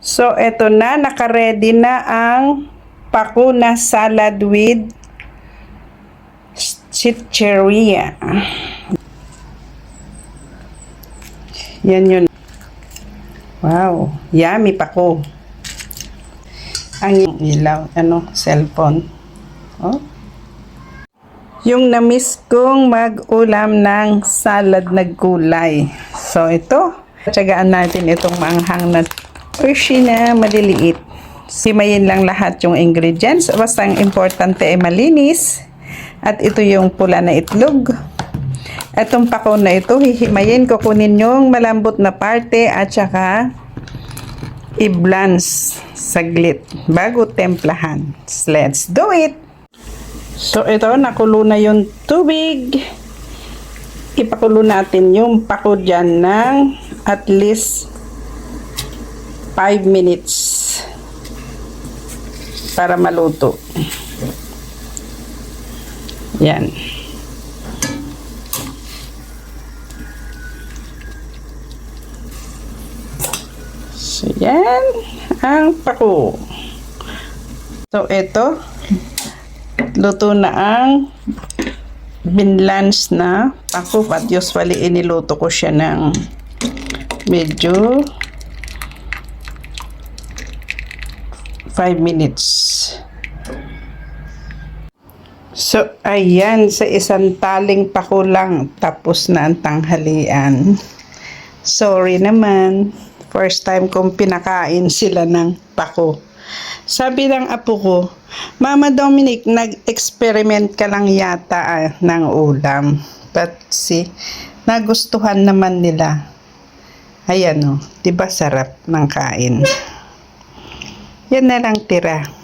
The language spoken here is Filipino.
So, eto na. Naka-ready na ang pako na salad with chicheria. Yan yun. Wow. Yummy pako. Ang ilaw. Cellphone. Oh. Yung na-miss kong mag-ulam ng salad na gulay. So, ito. Tsagaan natin itong maanghang na Hershey na maliliit. Simayin lang lahat yung ingredients. Basta ang importante ay malinis. At ito yung pula na itlog. Itong pako na ito, hihimayin. Kukunin yung malambot na parte at saka i-blanch saglit bago templahan. Let's do it! So, ito, nakulo na yung tubig. Ipakulo natin yung pako dyan ng at least 5 minutes para maluto. Yan. So, yan ang pako. So, ito, luto na ang binlance na pako. At usually, iniluto ko siya ng medyo 5 minutes. So, ayan, sa isang taling pako lang, tapos na ang tanghalian. Sorry naman, first time kong pinakain sila ng pako. Sabi ng apo ko, Mama Dominic, nag-experiment ka lang yata ng ulam. But see, nagustuhan naman nila. Ayan o, diba sarap ng kain? Yan na lang tira.